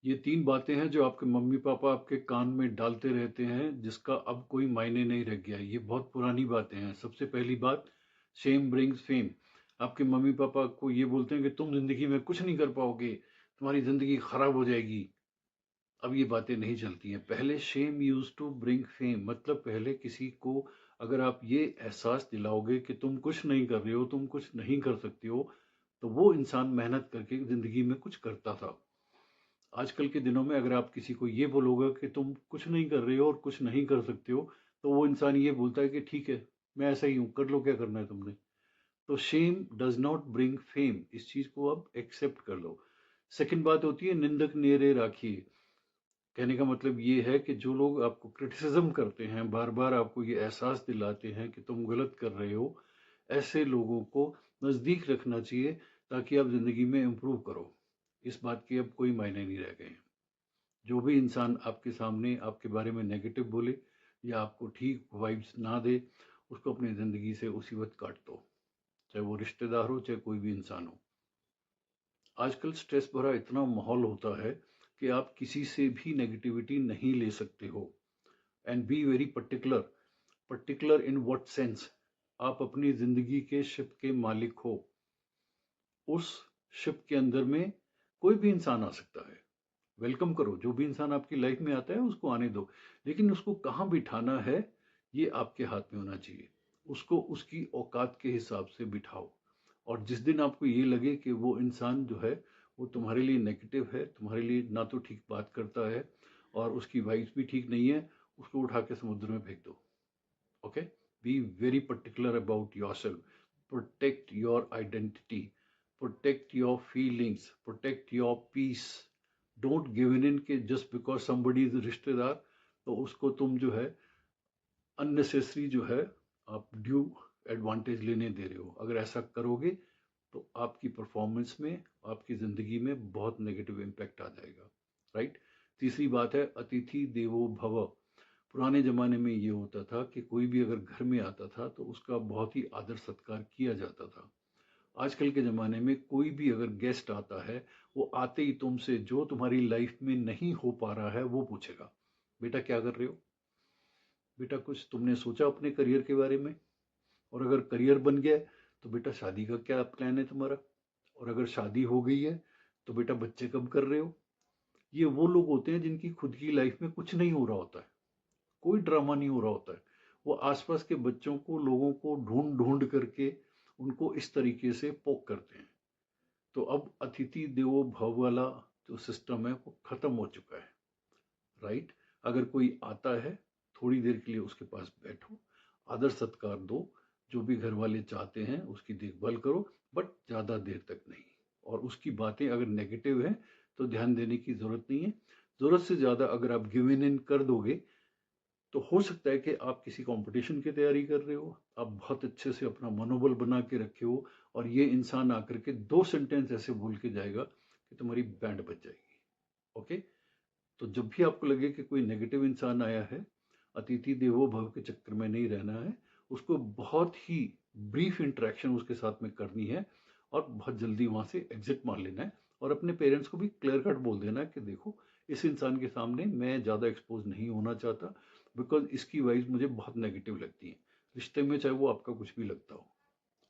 ये 3 बातें हैं जो आपके मम्मी-पापा आपके कान में डालते रहते हैं, जिसका अब कोई मायने नहीं रह गया है। ये बहुत पुरानी बातें हैं। सबसे पहली बात, शेम ब्रिंग्स फेम। आपके मम्मी-पापा को ये बोलते हैं कि तुम ज़िंदगी में कुछ नहीं कर पाओगे, तुम्हारी ज़िंदगी खराब हो जाएगी। अब ये बातें नहीं चलती हैं। पहले shame used to bring fame, मतलब पहले किसी को अगर आप ये एहसास दिलाओगे कि तुम कुछ नहीं कर रहे हो, तुम कुछ नहीं कर सकते हो, तो वो इंसान मेहनत करके ज़िंदगी में कुछ करता था। आजकल के दिनों में अगर आप किसी को ये बोलोगे कि तुम कुछ नहीं कर रहे हो और कुछ नहीं कर सकते हो, तो वो इंसान ये बोलता है कि ठीक है, मैं ऐसा ही हूँ, कर लो, क्या करना है तुमने। तो shame does not bring fame, इस चीज को आप एक्सेप्ट कर लो। सेकंड बात होती है निंदक नेरे राखिए। कहने का मतलब ये है कि जो लोग आपको क्रिटिसिज्म करते हैं, बार बार आपको ये एहसास दिलाते हैं कि तुम गलत कर रहे हो, ऐसे लोगों को नजदीक रखना चाहिए ताकि आप जिंदगी में इम्प्रूव करो। इस बात के अब कोई मायने नहीं रह गए हैं। जो भी इंसान आपके सामने आपके बारे में नेगेटिव बोले या आपको ठीक वाइब्स ना दे, उसको अपनी ज़िंदगी से उसी वक्त काट दो, चाहे वो रिश्तेदार हो चाहे कोई भी इंसान हो। आजकल स्ट्रेस भरा इतना माहौल होता है कि आप किसी से भी नेगेटिविटी नहीं ले सकते हो। And B very particular. Particular in what sense? आप अपनी ज़िंदगी के शिप के मालिक हो। उस शिप के अंदर में कोई भी इंसान आ सकता है। वेलकम करो, जो भी इंसान आपकी लाइफ में आता है उसको आने दो, लेकिन उसको कहाँ बिठाना है ये आपके हाथ में होना चाहिए। उसको उसकी औकात के हिसाब से बिठाओ। और जिस दिन आपको ये लगे कि वो इंसान जो है वो तुम्हारे लिए नेगेटिव है, तुम्हारे लिए ना तो ठीक बात करता है और उसकी वाइफ भी ठीक नहीं है, उसको उठा के समुद्र में फेंक दो। Okay, be very particular about yourself. Protect your identity, protect your feelings, protect your peace. Don't give in के जस्ट बिकॉज समबडी इज रिश्तेदार, तो उसको तुम जो है अननेसेसरी जो है आप ड्यू एडवांटेज लेने दे रहे हो। अगर ऐसा करोगे तो आपकी परफॉर्मेंस में, आपकी ज़िंदगी में बहुत नेगेटिव इम्पैक्ट आ जाएगा। राइट। तीसरी बात है अतिथि देवो भव। पुराने ज़माने में ये होता था कि कोई भी अगर घर में आता था तो उसका बहुत ही आदर सत्कार किया जाता था। आजकल के ज़माने में कोई भी अगर गेस्ट आता है, वो आते ही तुमसे जो तुम्हारी लाइफ में नहीं हो पा रहा है वो पूछेगा, बेटा क्या कर रहे हो, बेटा कुछ तुमने सोचा अपने करियर के बारे में, और अगर करियर बन गया है तो बेटा शादी का क्या प्लान है तुम्हारा, और अगर शादी हो गई है तो बेटा बच्चे कब कर रहे हो। ये वो लोग होते हैं जिनकी खुद की लाइफ में कुछ नहीं हो रहा होता है, कोई ड्रामा नहीं हो रहा होता है। वो आसपास के बच्चों को, लोगों को ढूंढ ढूंढ करके उनको इस तरीके से पोक करते हैं। तो अब अतिथि देवो भव वाला जो सिस्टम है वो खत्म हो चुका है। राइट। अगर कोई आता है, थोड़ी देर के लिए उसके पास बैठो, आदर सत्कार दो, जो भी घर वाले चाहते हैं उसकी देखभाल करो, बट ज़्यादा देर तक नहीं। और उसकी बातें अगर नेगेटिव है तो ध्यान देने की ज़रूरत नहीं है। ज़रूरत से ज़्यादा अगर आप गिव इन कर दोगे तो हो सकता है कि आप किसी कंपटीशन की तैयारी कर रहे हो, आप बहुत अच्छे से अपना मनोबल बना के रखे हो, और ये इंसान आकर के 2 सेंटेंस ऐसे बोल के जाएगा कि तुम्हारी बैंड बच जाएगी। ओके। तो जब भी आपको लगे कि कोई नेगेटिव इंसान आया है, अतिथि देवो भव के चक्कर में नहीं रहना है। उसको बहुत ही ब्रीफ इंटरेक्शन उसके साथ में करनी है और बहुत जल्दी वहां से एग्जिट मार लेना है। और अपने पेरेंट्स को भी क्लियर कट बोल देना है कि देखो, इस इंसान के सामने मैं ज़्यादा एक्सपोज नहीं होना चाहता, बिकॉज इसकी वाइज मुझे बहुत नेगेटिव लगती है, रिश्ते में चाहे वो आपका कुछ भी लगता हो।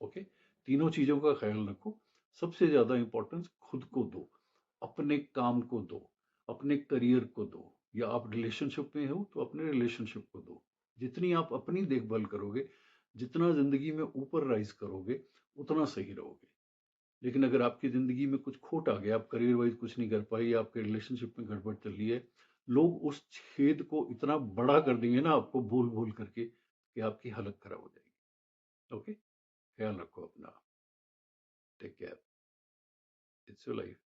ओके। तीनों चीज़ों का ख्याल रखो। सबसे ज़्यादा इंपॉर्टेंस खुद को दो, अपने काम को दो, अपने करियर को दो, या आप रिलेशनशिप में हो तो अपने रिलेशनशिप को दो। जितनी आप अपनी देखभाल करोगे, जितना जिंदगी में ऊपर राइज करोगे, उतना सही रहोगे। लेकिन अगर आपकी जिंदगी में कुछ खोट आ गया, आप करियर वाइज कुछ नहीं कर पाए, या आपके रिलेशनशिप में गड़बड़ चल रही है, लोग उस छेद को इतना बड़ा कर देंगे ना आपको बोल बोल करके कि आपकी हालत खराब हो जाएगी। ओके। ख्याल रखो अपना। Take care. It's your life.